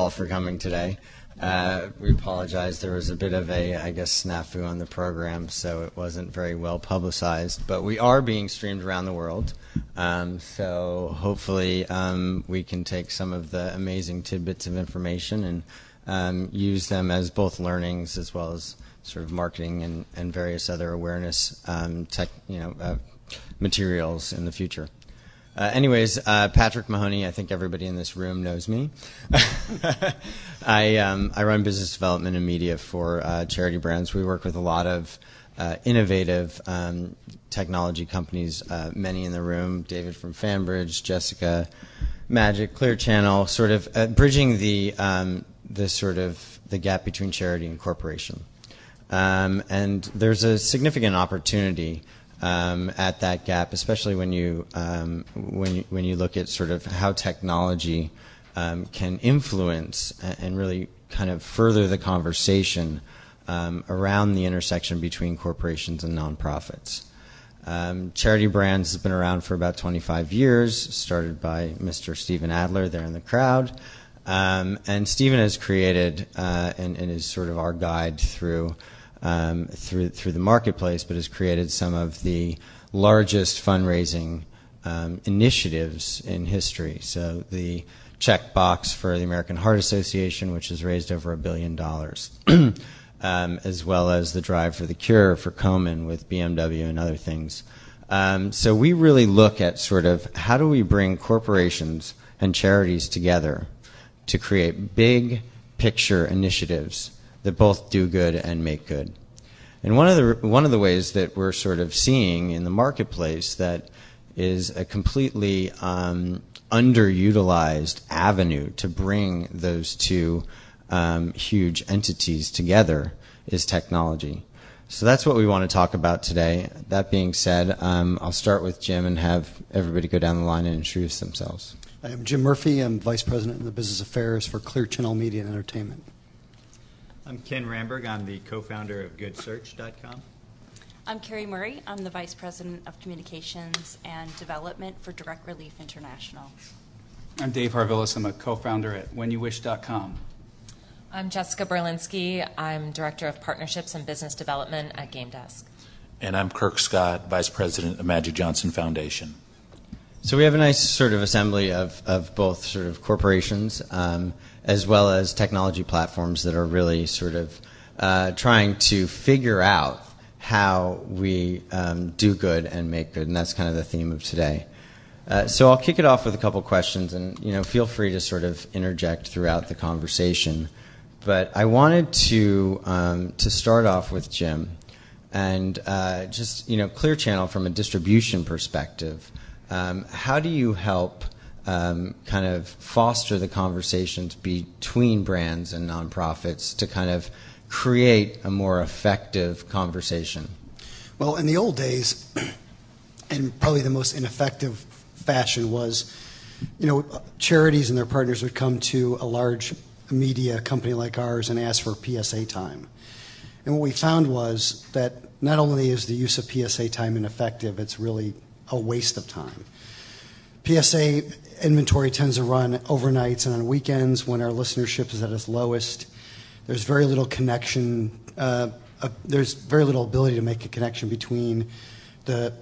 all for coming today. We apologize. There was a bit of a, I guess, snafu on the program, so it wasn't very well publicized. But we are being streamed around the world, so hopefully we can take some of the amazing tidbits of information and use them as both learnings as well as sort of marketing and various other awareness materials in the future. Anyways, Patrick Mahoney, I think everybody in this room knows me. I run business development and media for charity brands. We work with a lot of innovative technology companies, many in the room, David from Fanbridge, Jessica, Magic, Clear Channel, sort of bridging the gap between charity and corporation. And there's a significant opportunity at that gap, especially when you look at sort of how technology can influence and really kind of further the conversation around the intersection between corporations and nonprofits. Charity Brands has been around for about 25 years, started by Mr. Stephen Adler there in the crowd. And Stephen has created and is sort of our guide through the marketplace, but has created some of the largest fundraising initiatives in history. So the check box for the American Heart Association, which has raised over $1 billion, as well as the Drive for the Cure for Komen with BMW and other things. So we really look at sort of how do we bring corporations and charities together to create big picture initiatives that both do good and make good. And one of the ways that we're sort of seeing in the marketplace that is a completely underutilized avenue to bring those two huge entities together is technology. So that's what we want to talk about today. That being said, I'll start with Jim and have everybody go down the line and introduce themselves. I am Jim Murphy. I'm Vice President in the Business Affairs for Clear Channel Media and Entertainment. I'm Ken Ramberg. I'm the co-founder of GoodSearch.com. I'm Kerri Murray. I'm the Vice President of Communications and Development for Direct Relief International. I'm Dave Harvilicz. I'm a co-founder at WhenYouWish.com. I'm Jessica Berlinski. I'm Director of Partnerships and Business Development at GameDesk. And I'm Kirk Scott, Vice President of Magic Johnson Foundation. So we have a nice sort of assembly of both sort of corporations as well as technology platforms that are really sort of trying to figure out how we do good and make good, and that's kind of the theme of today. So I'll kick it off with a couple questions, and feel free to sort of interject throughout the conversation. But I wanted to start off with Jim, and just Clear Channel from a distribution perspective. How do you help kind of foster the conversations between brands and nonprofits to kind of create a more effective conversation? Well, in the old days, and probably the most ineffective fashion was, charities and their partners would come to a large media company like ours and ask for PSA time. And what we found was that not only is the use of PSA time ineffective, it's really a waste of time. PSA inventory tends to run overnights and on weekends when our listenership is at its lowest. There's very little connection. There's very little ability to make a connection between the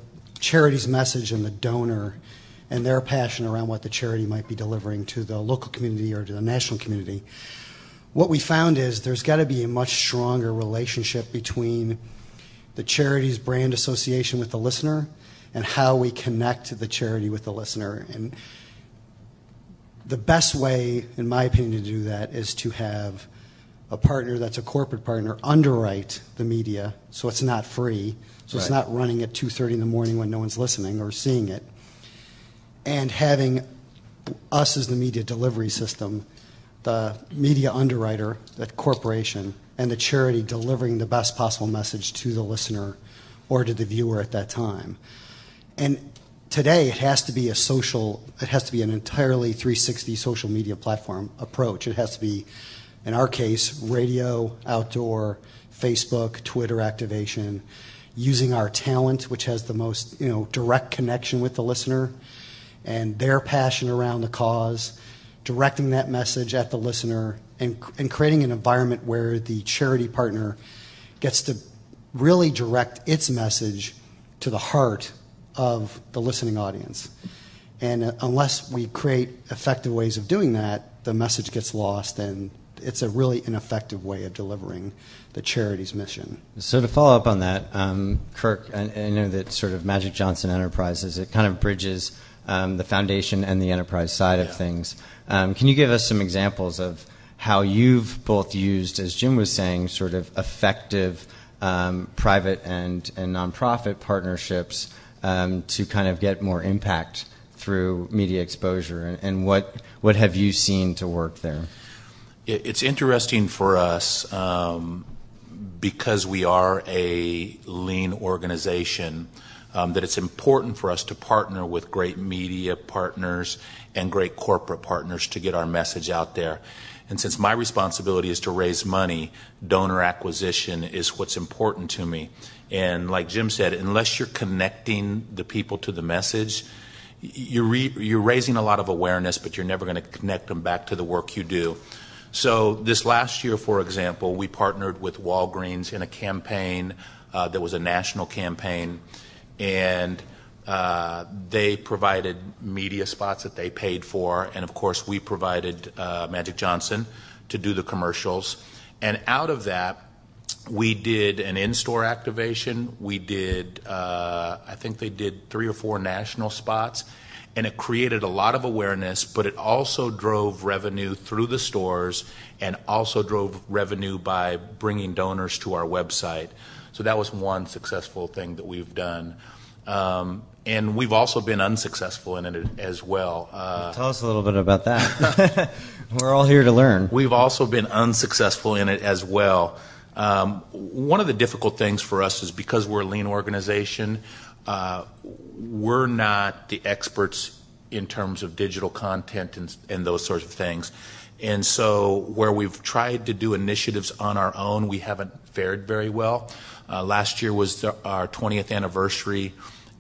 charity's message and the donor and their passion around what the charity might be delivering to the local community or to the national community. What we found is there's got to be a much stronger relationship between the charity's brand association with the listener and how we connect the charity with the listener. And the best way, in my opinion, to do that is to have a partner that's a corporate partner underwrite the media so it's not free, so it's not running at 2:30 in the morning when no one's listening or seeing it, and having us as the media delivery system, the media underwriter, the corporation, and the charity delivering the best possible message to the listener or to the viewer at that time. And today it has to be an entirely 360 social media platform approach. It has to be, in our case, radio, outdoor, Facebook, Twitter activation, using our talent, which has the most direct connection with the listener and their passion around the cause directing that message at the listener, and creating an environment where the charity partner gets to really direct its message to the heart of the listening audience. And unless we create effective ways of doing that, the message gets lost, and it's a really ineffective way of delivering the charity's mission. So to follow up on that, Kirk, I know that sort of Magic Johnson Enterprises, it kind of bridges the foundation and the enterprise side of things. Can you give us some examples of how you've both used, as Jim was saying, sort of effective private and nonprofit partnerships to kind of get more impact through media exposure, and what have you seen to work there? It's interesting for us because we are a lean organization that it's important for us to partner with great media partners and great corporate partners to get our message out there. And since my responsibility is to raise money, donor acquisition is what's important to me. And like Jim said, unless you're connecting the people to the message, you're raising a lot of awareness, but you're never going to connect them back to the work you do. So this last year, for example, we partnered with Walgreens in a campaign that was a national campaign, and they provided media spots that they paid for, and of course we provided Magic Johnson to do the commercials. And out of that, we did an in-store activation. We did, I think they did 3 or 4 national spots, and it created a lot of awareness, but it also drove revenue through the stores and also drove revenue by bringing donors to our website. So that was one successful thing that we've done. And we've also been unsuccessful in it as well. Tell us a little bit about that. We're all here to learn. We've also been unsuccessful in it as well. One of the difficult things for us is because we're a lean organization, we're not the experts in terms of digital content and those sorts of things. And so where we've tried to do initiatives on our own, we haven't fared very well. Last year was our 20th anniversary,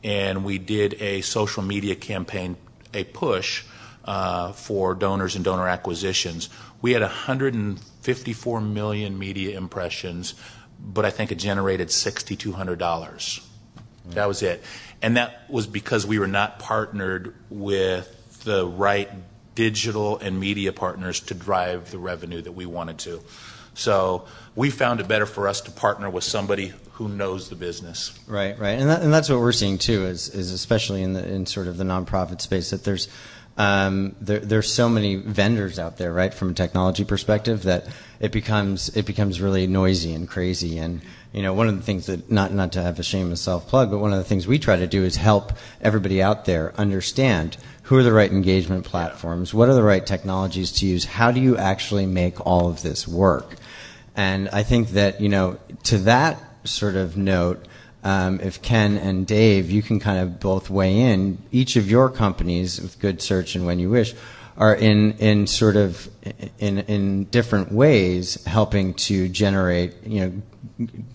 and we did a social media campaign, a push for donors and donor acquisitions. We had 154 million media impressions, but I think it generated $6,200. That was it. And that was because we were not partnered with the right digital and media partners to drive the revenue that we wanted to. So we found it better for us to partner with somebody who knows the business. Right, and that's what we're seeing too, is especially in sort of the nonprofit space, that there's so many vendors out there, right, from a technology perspective, that it becomes really noisy and crazy. And one of the things that, not to have a shameless self-plug, but one of the things we try to do is help everybody out there understand who are the right engagement platforms, what are the right technologies to use, how do you actually make all of this work. And I think that, to that sort of note, if Ken and Dave, you can kind of both weigh in, each of your companies with GoodSearch and When You Wish are in sort of in different ways helping to generate,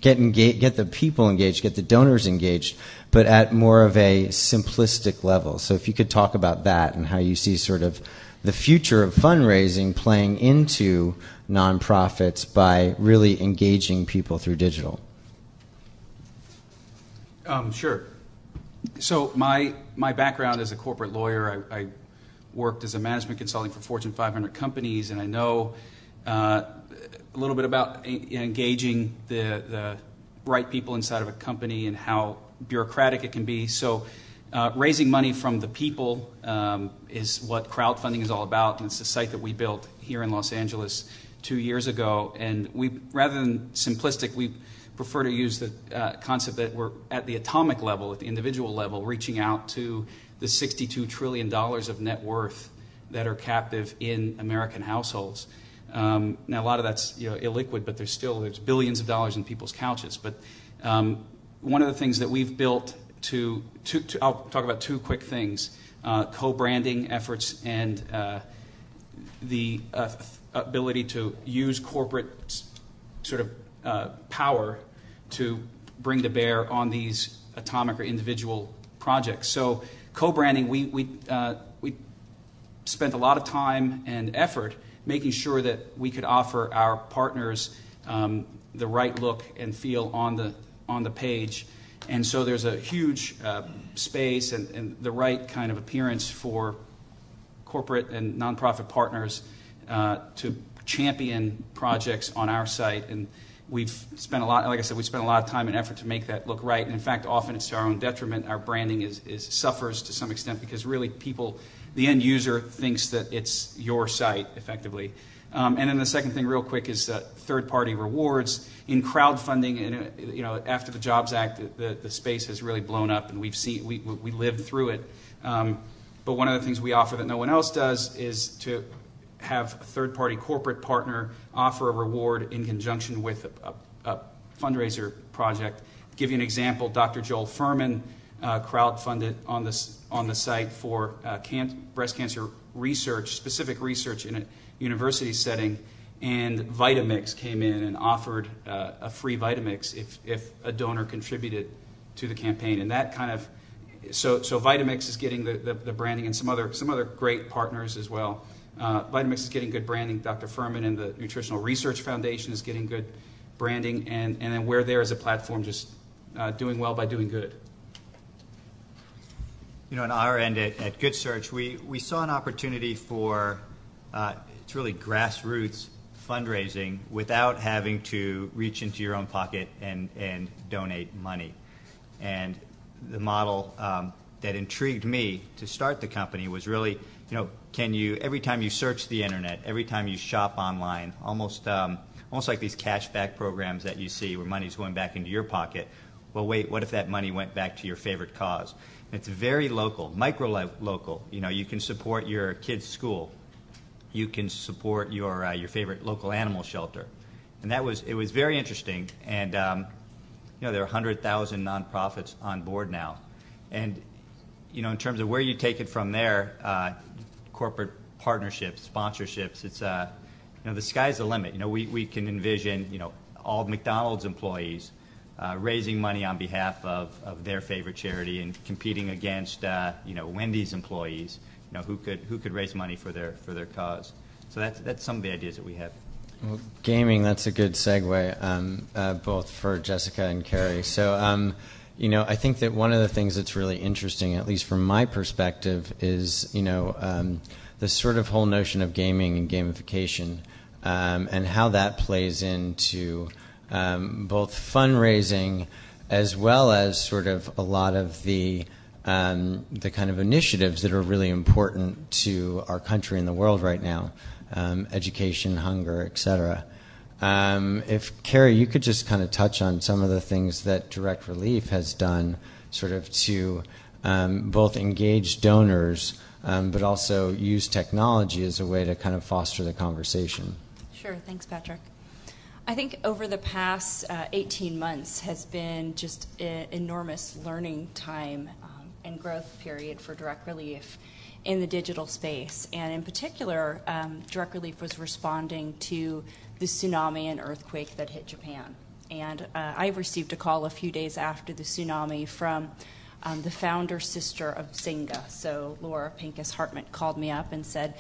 get the people engaged, get the donors engaged, but at more of a simplistic level. So if you could talk about that and how you see sort of the future of fundraising playing into nonprofits by really engaging people through digital. Sure. So my background as a corporate lawyer, I worked as a management consulting for Fortune 500 companies, and I know a little bit about engaging the right people inside of a company and how bureaucratic it can be. So raising money from the people is what crowdfunding is all about, and it's a site that we built here in Los Angeles 2 years ago. And we, rather than simplistic, we prefer to use the concept that we're at the atomic level, at the individual level, reaching out to the $62 trillion of net worth that are captive in American households. Now, a lot of that's illiquid, but there's billions of dollars in people's couches. But one of the things that we've built I'll talk about 2 quick things: co-branding efforts and the ability to use corporate sort of power to bring to bear on these atomic or individual projects. So co-branding, we spent a lot of time and effort making sure that we could offer our partners the right look and feel on the page. And so there's a huge space and the right kind of appearance for corporate and nonprofit partners to champion projects on our site. And we've spent a lot, like I said, we spent a lot of time and effort to make that look right. And in fact, often it's to our own detriment. Our branding suffers to some extent because really people, the end user, thinks that it's your site effectively. And then the second thing, real quick, is third-party rewards in crowdfunding. And after the Jobs Act, the space has really blown up, and we lived through it. But one of the things we offer that no one else does is to have a third-party corporate partner offer a reward in conjunction with a fundraiser project. To give you an example, Dr. Joel Furman crowdfunded on the site for breast cancer research, specific research in a university setting, and Vitamix came in and offered a free Vitamix if a donor contributed to the campaign. And that kind of so Vitamix is getting the branding, and some other great partners as well. Vitamix is getting good branding. Dr. Furman and the Nutritional Research Foundation is getting good branding, and then we're there as a platform, just doing well by doing good. On our end at GoodSearch, we saw an opportunity for it's really grassroots fundraising without having to reach into your own pocket and donate money. And the model that intrigued me to start the company was really, can you, every time you search the internet, every time you shop online, almost like these cashback programs that you see where money's going back into your pocket. Well, wait, what if that money went back to your favorite cause? And it's very local, micro-local. You can support your kid's school. You can support your favorite local animal shelter. And it was very interesting. And there are 100,000 nonprofits on board now. And in terms of where you take it from there, corporate partnerships, sponsorships, it's the sky's the limit. We can envision all McDonald's employees raising money on behalf of their favorite charity and competing against Wendy's employees, who could raise money for their cause. So that's some of the ideas that we have. Well, gaming, that's a good segue, both for Jessica and Kerri. So, I think that one of the things that's really interesting, at least from my perspective, is, the sort of whole notion of gaming and gamification, and how that plays into both fundraising as well as sort of a lot of the kind of initiatives that are really important to our country and the world right now. Education, hunger, etc. If Kerri, you could just kind of touch on some of the things that Direct Relief has done, sort of to both engage donors, but also use technology as a way to kind of foster the conversation. Sure, thanks, Patrick. I think over the past 18 months has been just an enormous learning time and growth period for Direct Relief in the digital space. And in particular, Direct Relief was responding to the tsunami and earthquake that hit Japan. And I received a call a few days after the tsunami from the founder sister of Zynga. So Laura Pincus Hartman called me up and said,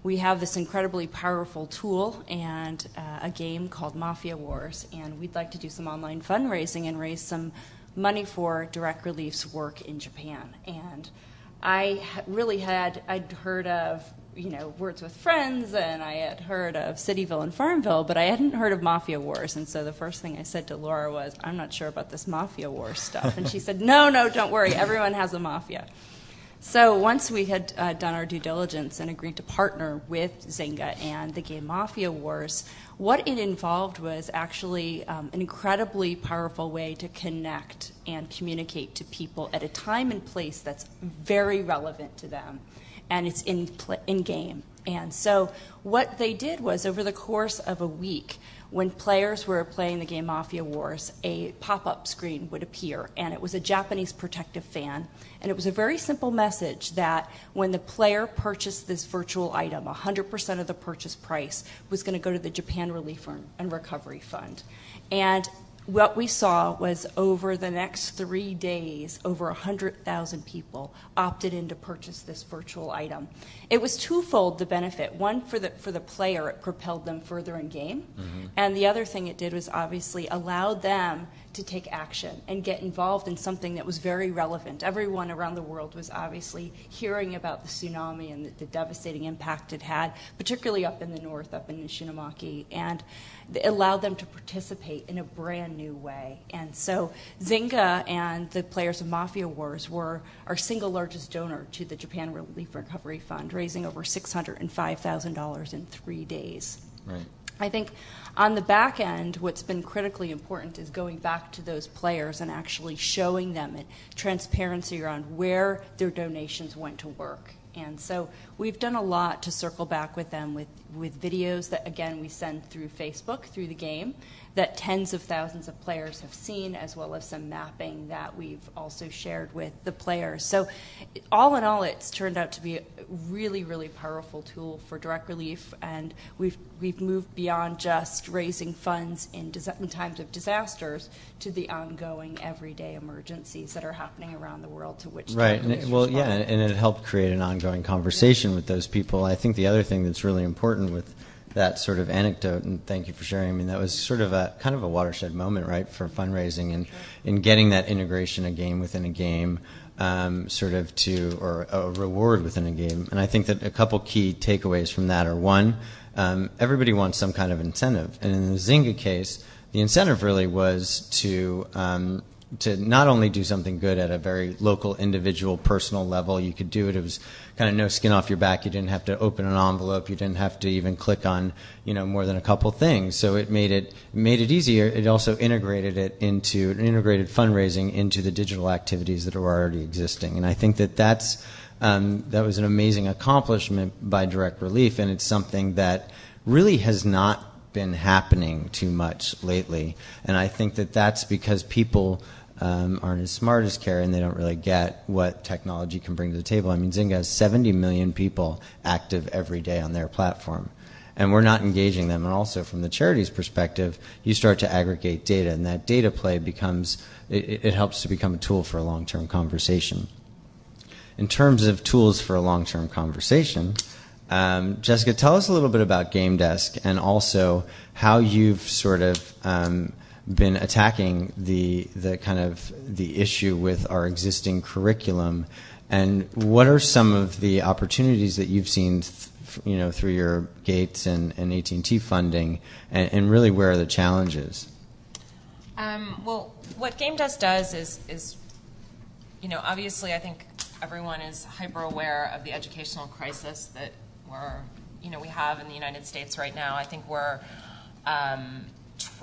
we have this incredibly powerful tool and a game called Mafia Wars, and we'd like to do some online fundraising and raise some money for Direct Relief's work in Japan. And I'd heard of, Words with Friends, and I had heard of Cityville and Farmville, but I hadn't heard of Mafia Wars. And so the first thing I said to Laura was, I'm not sure about this Mafia Wars stuff. And she said, no, don't worry, everyone has a mafia. So once we had done our due diligence and agreed to partner with Zynga and the game Mafia Wars, what it involved was actually an incredibly powerful way to connect and communicate to people at a time and place that's very relevant to them, and it's in game. And so what they did was, over the course of a week, when players were playing the game Mafia Wars, a pop-up screen would appear, and it was a Japanese protective fan. And it was a very simple message that when the player purchased this virtual item, 100% of the purchase price was going to go to the Japan Relief and Recovery Fund. And what we saw was over the next 3 days, over 100,000 people opted in to purchase this virtual item. It was twofold, the benefit. One, for the player, it propelled them further in game. And the other thing it did was obviously allowed them to take action and get involved in something that was very relevant. Everyone around the world was obviously hearing about the tsunami and the devastating impact it had, particularly up in the north, up in Ishinomaki, and it allowed them to participate in a brand new way. And so Zynga and the players of Mafia Wars were our single largest donor to the Japan Relief Recovery Fund, raising over $605,000 in 3 days. Right. I think on the back end, what's been critically important is going back to those players and actually showing them transparency around where their donations went to work. And so we've done a lot to circle back with them with videos that, again, we send through Facebook, through the game, that tens of thousands of players have seen, as well as some mapping that we've also shared with the players. So all in all, it's turned out to be a really, really powerful tool for direct relief, and we've moved beyond just raising funds in times of disasters to the ongoing everyday emergencies that are happening around the world to which right. And it helped create an ongoing conversation with those people. I think the other thing that's really important with that sort of anecdote, and thank you for sharing. I mean, that was sort of a kind of a watershed moment, right, for fundraising and in getting that integration, a game within a game, or a reward within a game. And I think that a couple key takeaways from that are, one, everybody wants some kind of incentive, and in the Zynga case, the incentive really was to not only do something good at a very local, individual, personal level. You could do it. It was kind of no skin off your back. You didn't have to open an envelope. You didn't have to even click on, more than a couple things. So it made it easier. It also integrated fundraising into the digital activities that were already existing. And I think that that was an amazing accomplishment by Direct Relief, and it's something that really has not been happening too much lately. And I think that that's because people aren't as smart as Kerri, and they don't really get what technology can bring to the table. I mean, Zynga has 70 million people active every day on their platform, and we're not engaging them. And also from the charity's perspective, you start to aggregate data, and that data play it helps to become a tool for a long-term conversation. In terms of tools for a long-term conversation, Jessica, tell us a little bit about GameDesk and also how you've sort of been attacking the issue with our existing curriculum, and what are some of the opportunities that you've seen, through your Gates and AT&T funding, and really where are the challenges? Well, what GameDesk does is, obviously I think everyone is hyper aware of the educational crisis that we have in the United States right now. I think we're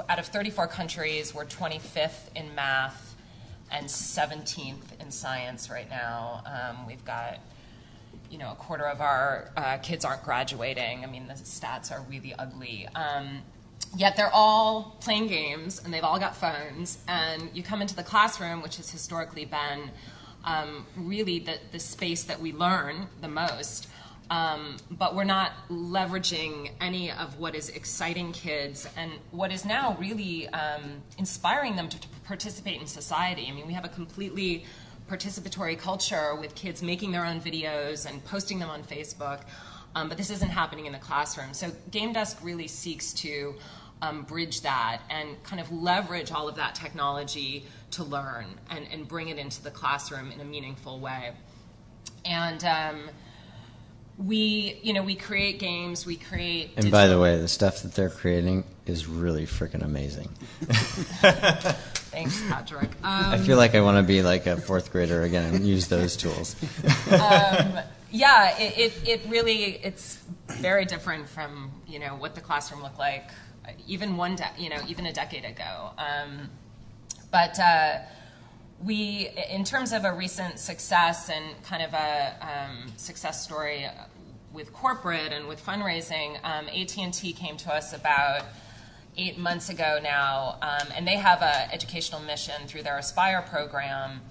out of 34 countries, we're 25th in math and 17th in science right now. We've got, a quarter of our kids aren't graduating. I mean, the stats are really ugly. Yet they're all playing games, and they've all got phones. And you come into the classroom, which has historically been really the space that we learn the most. But we're not leveraging any of what is exciting kids and what is now really inspiring them to participate in society. I mean, we have a completely participatory culture with kids making their own videos and posting them on Facebook, but this isn't happening in the classroom. So GameDesk really seeks to bridge that and kind of leverage all of that technology to learn and bring it into the classroom in a meaningful way. And we create games, we create... And by the way, the stuff that they're creating is really freaking amazing. Thanks, Patrick. I feel like I want to be like a fourth grader again and use those tools. It really, it's very different from, what the classroom looked like even even a decade ago. But in terms of a recent success and kind of a success story with corporate and with fundraising, AT&T came to us about 8 months ago now, and they have an educational mission through their Aspire program,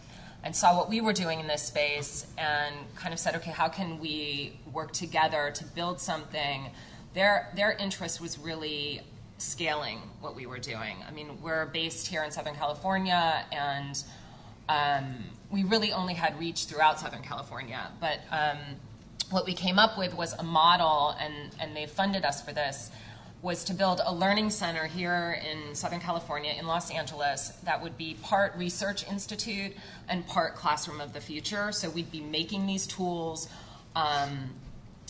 and saw what we were doing in this space and kind of said, okay, how can we work together to build something? Their interest was really scaling what we were doing. I mean, we're based here in Southern California, and we really only had reach throughout Southern California. But what we came up with was a model, and they funded us for this, was to build a learning center here in Southern California, in Los Angeles, that would be part research institute and part classroom of the future. So we'd be making these tools,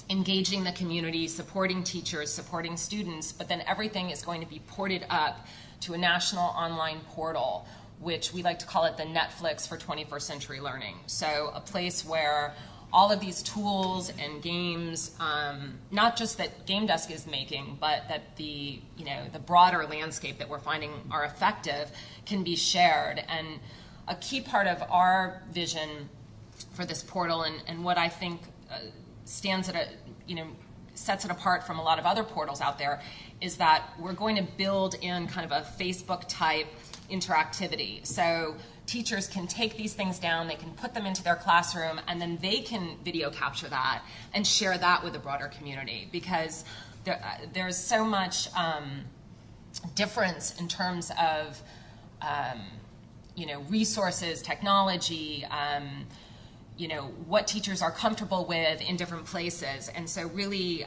engaging the community, supporting teachers, supporting students, but then everything is going to be ported up to a national online portal, which we like to call it the Netflix for 21st century learning. So a place where all of these tools and games, not just that GameDesk is making, but that the broader landscape that we're finding are effective, can be shared. And a key part of our vision for this portal, and what I think stands at sets it apart from a lot of other portals out there, is that we're going to build in kind of a Facebook type interactivity. So teachers can take these things down, they can put them into their classroom, and then they can video capture that and share that with the broader community, because there's so much difference in terms of resources, technology, what teachers are comfortable with in different places. And so really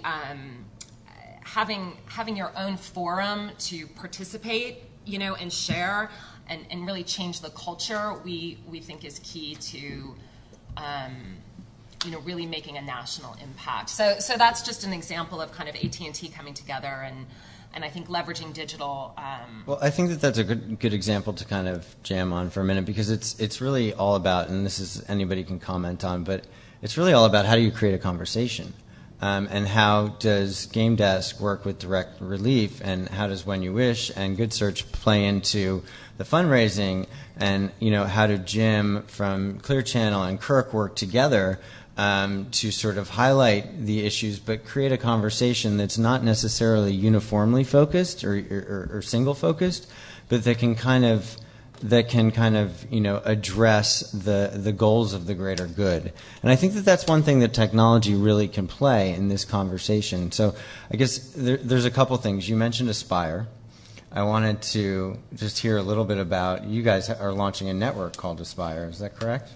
having your own forum to participate, and share and really change the culture, we think is key to really making a national impact. So that's just an example of kind of AT&T coming together and I think leveraging digital. Well, I think that's a good example to kind of jam on for a minute, because it's really all about, and this is anybody can comment on, but it's really all about how do you create a conversation, and how does GameDesk work with Direct Relief, and how does When You Wish and GoodSearch play into the fundraising, and how do Jim from Clear Channel and Kirk work together to sort of highlight the issues, but create a conversation that's not necessarily uniformly focused or single focused, but that can kind of address the goals of the greater good. And I think that's one thing that technology really can play in this conversation. So I guess there's a couple things. You mentioned Aspire. I wanted to just hear a little bit about, you guys are launching a network called Aspire. Is that correct?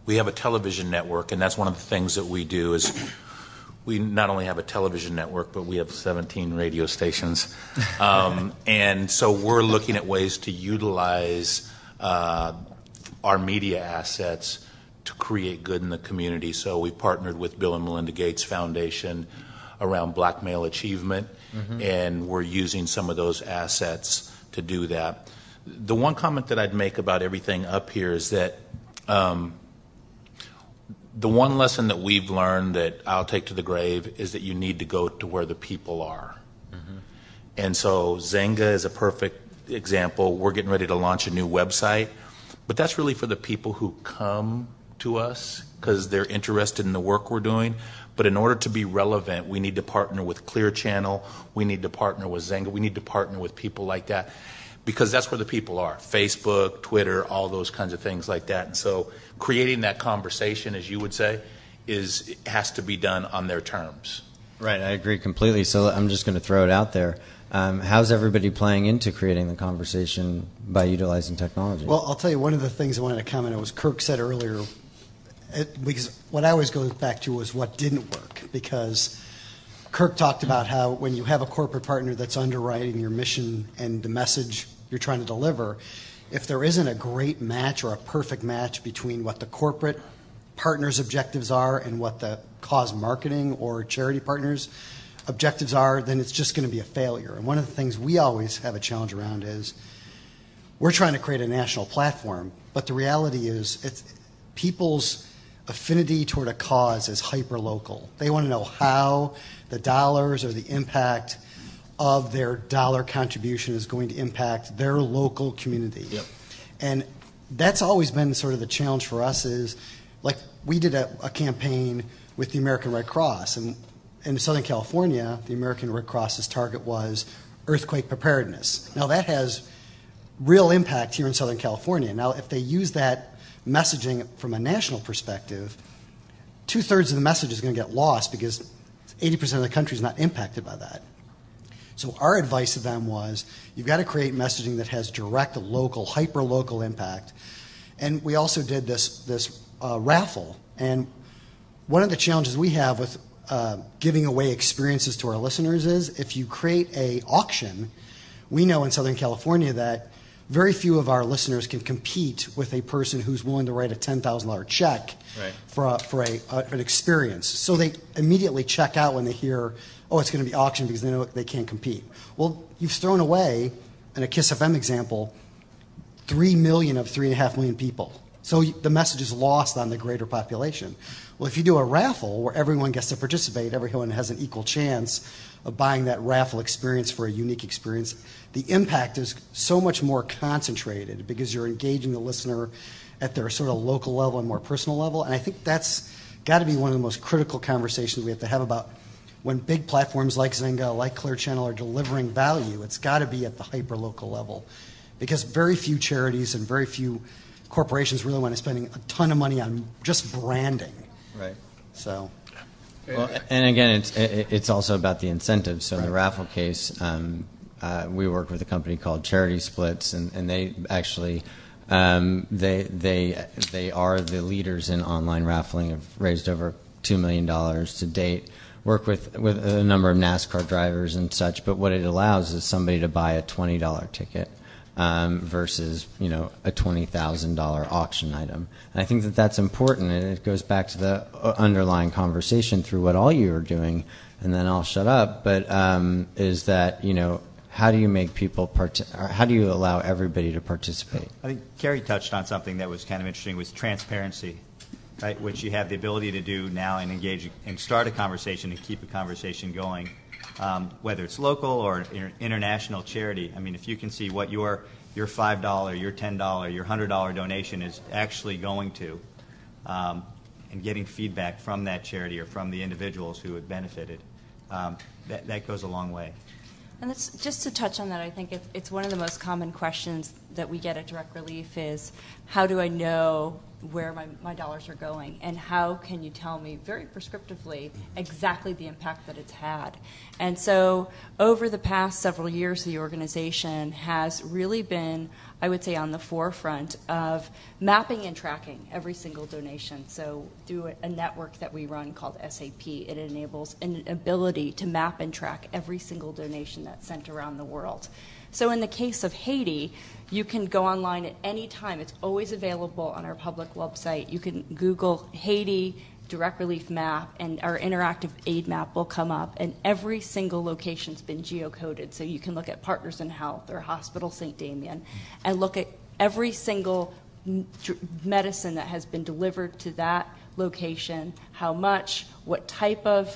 We have a television network, and that's one of the things that we do is we not only have a television network, but we have 17 radio stations. And so we're looking at ways to utilize our media assets to create good in the community. So we partnered with Bill and Melinda Gates Foundation around black male achievement, and we're using some of those assets to do that. The one comment that I'd make about everything up here is that the one lesson that we've learned that I'll take to the grave is that you need to go to where the people are. And so Zynga is a perfect example. We're getting ready to launch a new website, but that's really for the people who come to us because they're interested in the work we're doing. But in order to be relevant, we need to partner with Clear Channel, we need to partner with Zynga, we need to partner with people like that, because that's where the people are. Facebook, Twitter, all those kinds of things like that. And so creating that conversation, as you would say, has to be done on their terms. Right, I agree completely. So I'm just going to throw it out there. How's everybody playing into creating the conversation by utilizing technology? Well, I'll tell you one of the things I wanted to comment on was Kirk said earlier, because what I always go back to was what didn't work, because Kirk talked about how when you have a corporate partner that's underwriting your mission and the message you're trying to deliver, if there isn't a great match or a perfect match between what the corporate partner's objectives are and what the cause marketing or charity partner's objectives are, then it's just going to be a failure. And one of the things we always have a challenge around is we're trying to create a national platform, but the reality is it's people's affinity toward a cause is hyper-local. They want to know how the dollars or the impact of their dollar contribution is going to impact their local community. Yep. And that's always been sort of the challenge for us is, like, we did a campaign with the American Red Cross, and in Southern California, the American Red Cross's target was earthquake preparedness. Now, that has real impact here in Southern California. Now, if they use that messaging from a national perspective, 2/3 of the message is going to get lost because 80% of the country is not impacted by that. So our advice to them was, you've got to create messaging that has direct local, hyper-local impact. And we also did this raffle. And one of the challenges we have with giving away experiences to our listeners is, if you create a auction, we know in Southern California that very few of our listeners can compete with a person who's willing to write a $10,000 check for an experience. So they immediately check out when they hear, oh, it's going to be auctioned, because they know they can't compete. Well, you've thrown away, in a KISS FM example, 3 million of 3.5 million people. So the message is lost on the greater population. Well, if you do a raffle where everyone gets to participate, everyone has an equal chance of buying that raffle experience for a unique experience, the impact is so much more concentrated, because you're engaging the listener at their sort of local level and more personal level. And I think that's got to be one of the most critical conversations we have to have about when big platforms like Zynga, like Clear Channel are delivering value. It's got to be at the hyper-local level, because very few charities and very few corporations really want to spending a ton of money on just branding. Right. So. Well, and again, it's also about the incentives. So in the raffle case, we work with a company called Charity Splits, and they actually they are the leaders in online raffling. Have raised over $2 million to date. Work with a number of NASCAR drivers and such. But what it allows is somebody to buy a $20 ticket versus a $20,000 auction item. And I think that that's important, and it goes back to the underlying conversation through what all you are doing, and then I'll shut up. But is that how do you make people how do you allow everybody to participate? I think Kerri touched on something that was kind of interesting, was transparency, right? Which you have the ability to do now and engage and start a conversation and keep a conversation going. Whether it's local or international charity. I mean, if you can see what your $5, your $10, your $100 donation is actually going to, and getting feedback from that charity or from the individuals who have benefited, that goes a long way. And that's, just to touch on that, I think it's one of the most common questions that we get at Direct Relief is, how do I know where my dollars are going, and how can you tell me very prescriptively exactly the impact that it's had? And so over the past several years, the organization has really been, I would say, on the forefront of mapping and tracking every single donation. So through a network that we run called SAP, it enables an ability to map and track every single donation that's sent around the world. So in the case of Haiti, you can go online at any time. It's always available on our public website. You can Google Haiti Direct Relief map, and our interactive aid map will come up, and every single location's been geocoded. So you can look at Partners in Health or Hospital St. Damien and look at every single medicine that has been delivered to that location, how much, what type of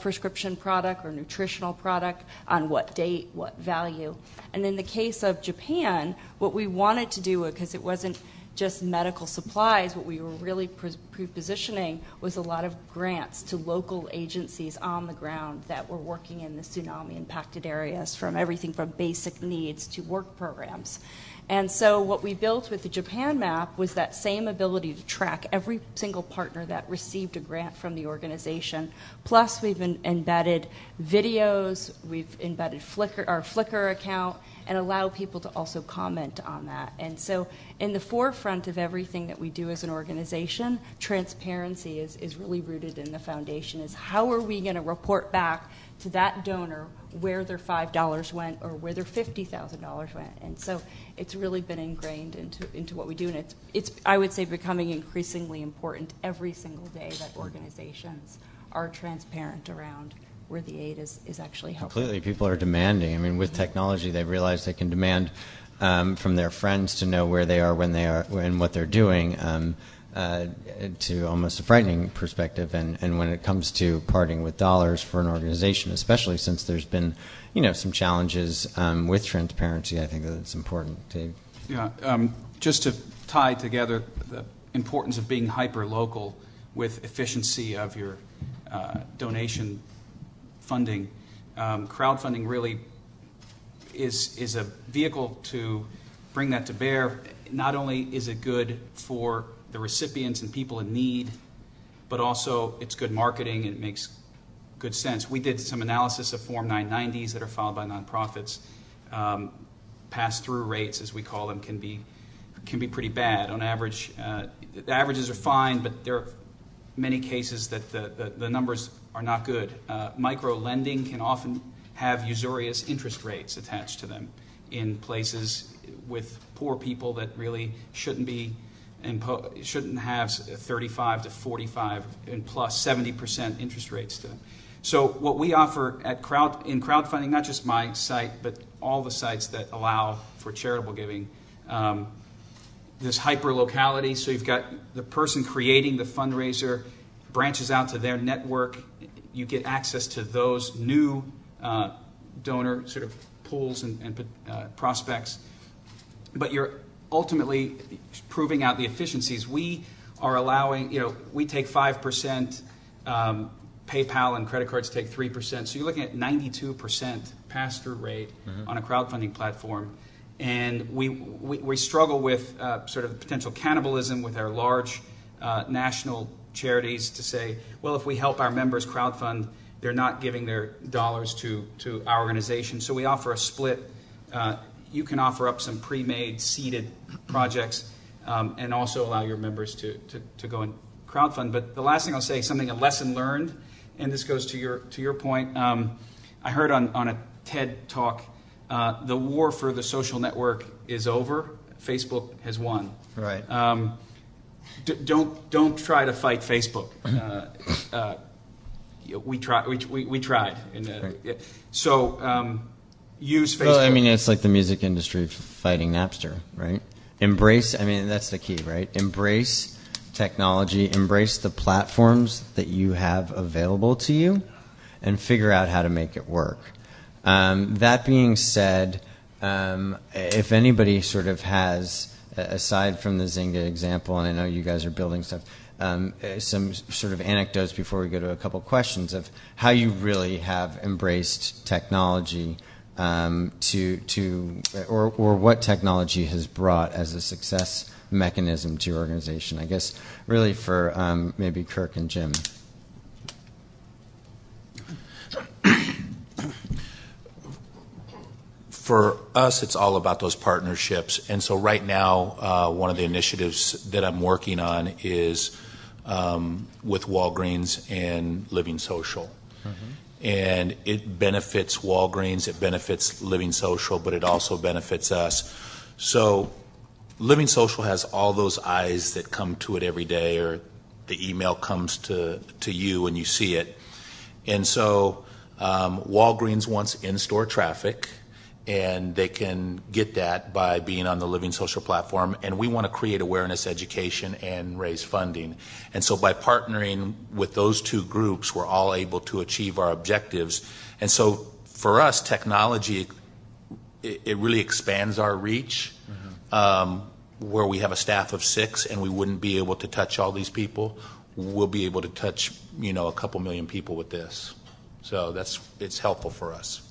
prescription product or nutritional product, on what date, what value. And in the case of Japan, what we wanted to do, because it wasn't just medical supplies, what we were really pre-positioning was a lot of grants to local agencies on the ground that were working in the tsunami-impacted areas, from everything from basic needs to work programs. And so what we built with the Japan map was that same ability to track every single partner that received a grant from the organization. Plus, we've embedded videos, we've embedded our Flickr account, and allow people to also comment on that. And so in the forefront of everything that we do as an organization, transparency is really rooted in the foundation, is how are we going to report back to that donor where their $5 went or where their $50,000 went. And so it's really been ingrained into what we do, and it's I would say becoming increasingly important every single day that organizations are transparent around where the aid is actually helping. Completely. People are demanding. I mean, with technology, they've realized they can demand from their friends to know where they are, when they are, and what they're doing, to almost a frightening perspective. And when it comes to parting with dollars for an organization, especially since there's been, some challenges with transparency, I think that it's important to. Yeah. Just to tie together the importance of being hyper-local with efficiency of your donation funding, crowdfunding really is a vehicle to bring that to bear. Not only is it good for the recipients and people in need, but also it's good marketing, and it makes good sense. We did some analysis of Form 990s that are filed by nonprofits. Pass-through rates, as we call them, can be pretty bad. On average, the averages are fine, but there are many cases that the numbers are not good. Micro-lending can often have usurious interest rates attached to them in places with poor people that really shouldn't have 35 to 45 and plus 70% interest rates to them. So what we offer in crowdfunding, not just my site, but all the sites that allow for charitable giving, this hyper-locality. So you've got the person creating the fundraiser branches out to their network. You get access to those new donor sort of pools and prospects. But you're ultimately proving out the efficiencies. We are allowing, we take 5%, PayPal and credit cards take 3%. So you're looking at 92% pass-through rate on a crowdfunding platform. And we struggle with sort of potential cannibalism with our large national charities to say, well, if we help our members crowdfund, they're not giving their dollars to our organization. So we offer a split. You can offer up some pre-made, seeded projects and also allow your members to go and crowdfund. But the last thing I'll say, a lesson learned, and this goes to your point. I heard on a TED talk, the war for the social network is over. Facebook has won. Right. Don't try to fight Facebook. We tried. Right. So use Facebook. Well, I mean, it's like the music industry fighting Napster, right? That's the key, right? Embrace technology, embrace the platforms that you have available to you, and figure out how to make it work. That being said, if anybody sort of has, aside from the Zynga example, and I know you guys are building stuff, some sort of anecdotes before we go to a couple questions of how you really have embraced technology or what technology has brought as a success mechanism to your organization. I guess really for maybe Kirk and Jim. For us, it's all about those partnerships. And so right now, one of the initiatives that I'm working on is with Walgreens and Living Social. And it benefits Walgreens, it benefits Living Social, but it also benefits us. So Living Social has all those eyes that come to it every day, or the email comes to you and you see it. And so Walgreens wants in-store traffic, and they can get that by being on the Living Social platform. And we want to create awareness, education, and raise funding. And so by partnering with those two groups, we're all able to achieve our objectives. And so for us, technology, it really expands our reach, where we have a staff of 6 and we wouldn't be able to touch all these people. We'll be able to touch, a couple million people with this. So it's helpful for us.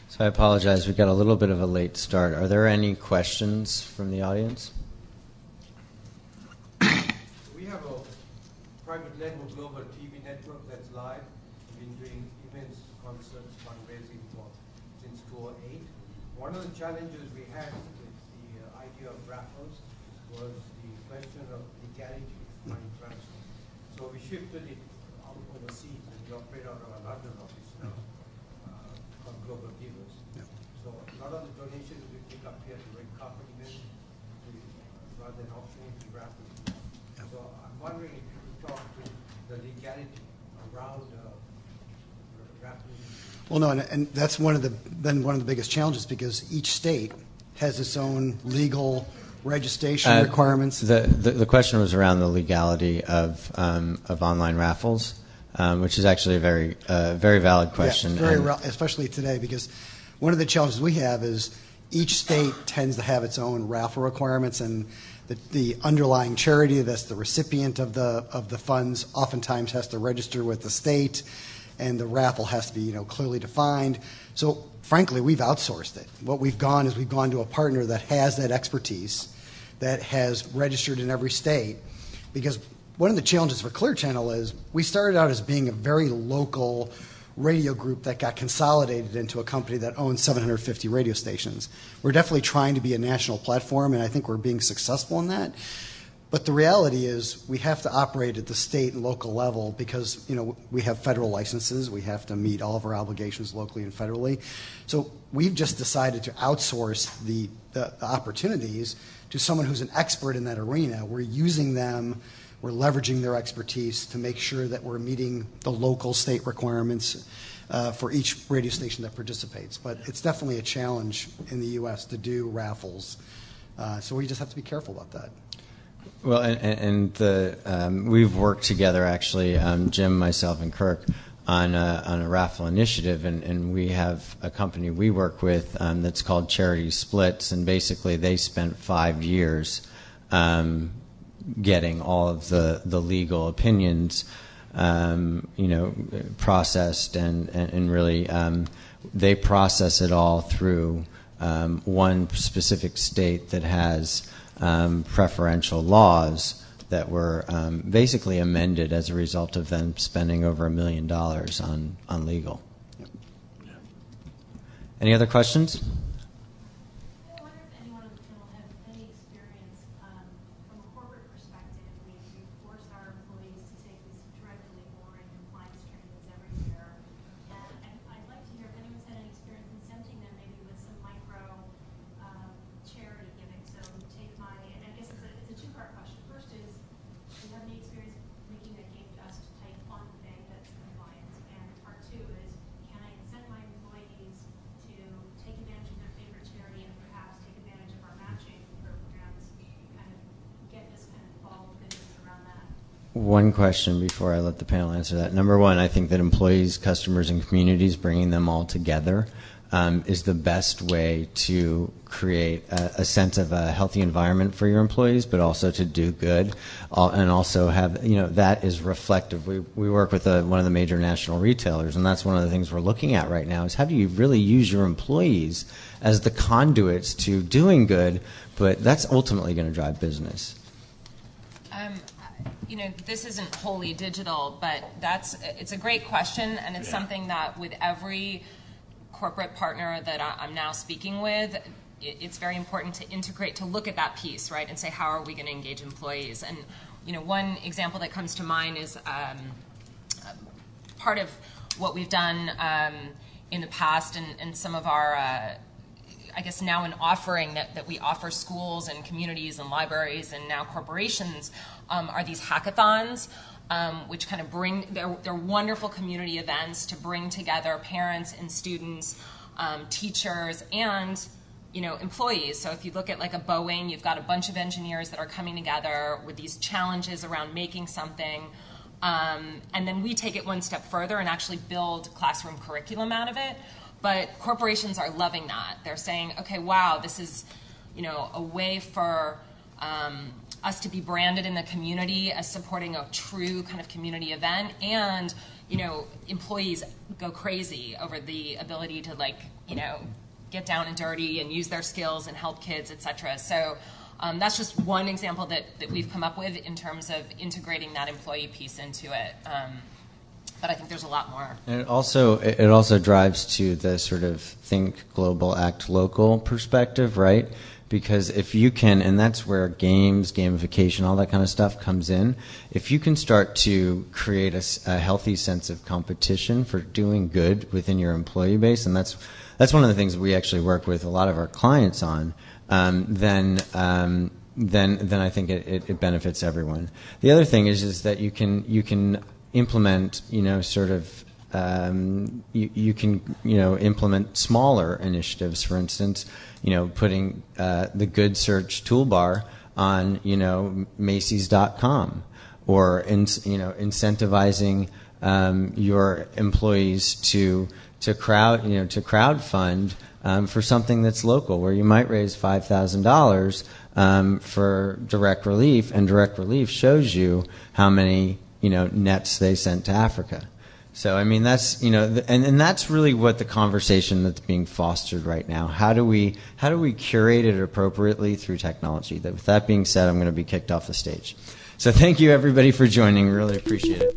So I apologize, we got a little bit of a late start. Are there any questions from the audience? We have a private label global TV network that's live. We've been doing events, concerts, fundraising since 2008. One of the challenges we had with the idea of raffles was the question of legality of money transfer. So we shifted it out overseas, and we operate out of a London office now on Global Givers. So a lot of the donations we pick up here at the red carpet event, rather than auctioning to raffles. So I'm wondering if you could talk to the legality around raffles. Well, no, and that's one of the biggest challenges, because each state has its own legal registration requirements. The question was around the legality of online raffles, which is actually a very valid question. Yeah, especially today, because one of the challenges we have is each state tends to have its own raffle requirements, and the underlying charity that's the recipient of the funds oftentimes has to register with the state, and the raffle has to be clearly defined. So frankly, we've outsourced it. What we've gone to a partner that has that expertise, that has registered in every state, because one of the challenges for Clear Channel is we started out as being a very local radio group that got consolidated into a company that owns 750 radio stations. We're definitely trying to be a national platform, and I think we're being successful in that. But the reality is we have to operate at the state and local level because, we have federal licenses. We have to meet all of our obligations locally and federally. So we've just decided to outsource the opportunities to someone who's an expert in that arena. We're using them. We're leveraging their expertise to make sure that we're meeting the local state requirements for each radio station that participates. But it's definitely a challenge in the U.S. to do raffles. So we just have to be careful about that. Well, we've worked together, actually, Jim, myself, and Kirk, on a raffle initiative, and we have a company we work with that's called Charity Splits, and basically they spent 5 years getting all of the legal opinions, processed, and really they process it all through one specific state that has preferential laws that were basically amended as a result of them spending over $1 million on legal. Yep. Any other questions? I wonder if anyone on the panel has any experience from a corporate perspective. We force our employees to take these dreadfully boring compliance trainings every year. And I'd like to hear if anyone's had any experience incenting them maybe with some micro charity giving. So and I guess it's a two-part question. First is, do you have any experience making a GameDesk type fun thing that's compliant? And part two is, can I incent my employees to take advantage of their favorite charity and perhaps take advantage of our matching programs, kind of get this kind of involved business around that? One question before I let the panel answer that. Number one, I think that employees, customers, and communities, bringing them all together is the best way to create a sense of a healthy environment for your employees, but also to do good, and also have, that is reflective. We work with one of the major national retailers, and that's one of the things we're looking at right now is how do you really use your employees as the conduits to doing good, but that's ultimately going to drive business. This isn't wholly digital, but it's a great question, and it's something that with every corporate partner that I'm now speaking with, it's very important to integrate, to look at that piece, right, and say, how are we going to engage employees? And, one example that comes to mind is part of what we've done in the past and some of our, I guess now an offering that we offer schools and communities and libraries and now corporations are these hackathons. Which kind of they're wonderful community events to bring together parents and students, teachers, and employees. So if you look at like a Boeing, you've got a bunch of engineers that are coming together with these challenges around making something, and then we take it one step further and actually build classroom curriculum out of it. But corporations are loving that. They're saying, okay, wow, this is a way for us to be branded in the community as supporting a true kind of community event, and employees go crazy over the ability to get down and dirty and use their skills and help kids, etc. So that's just one example that we've come up with in terms of integrating that employee piece into it. But I think there's a lot more. And it also drives to the sort of think global, act local perspective, right? Because if you can, and that's where games, gamification, all that kind of stuff comes in, if you can start to create a healthy sense of competition for doing good within your employee base, and that's one of the things we actually work with a lot of our clients on, then I think it benefits everyone. The other thing is that you can implement, you can implement smaller initiatives. For instance, putting the GoodSearch toolbar on Macy's.com, or incentivizing your employees to crowdfund for something that's local, where you might raise $5,000 for direct relief, and direct relief shows you how many nets they sent to Africa. So I mean that's and that's really what the conversation that's being fostered right now. How do we curate it appropriately through technology? With that being said, I'm going to be kicked off the stage. So thank you everybody for joining. Really appreciate it.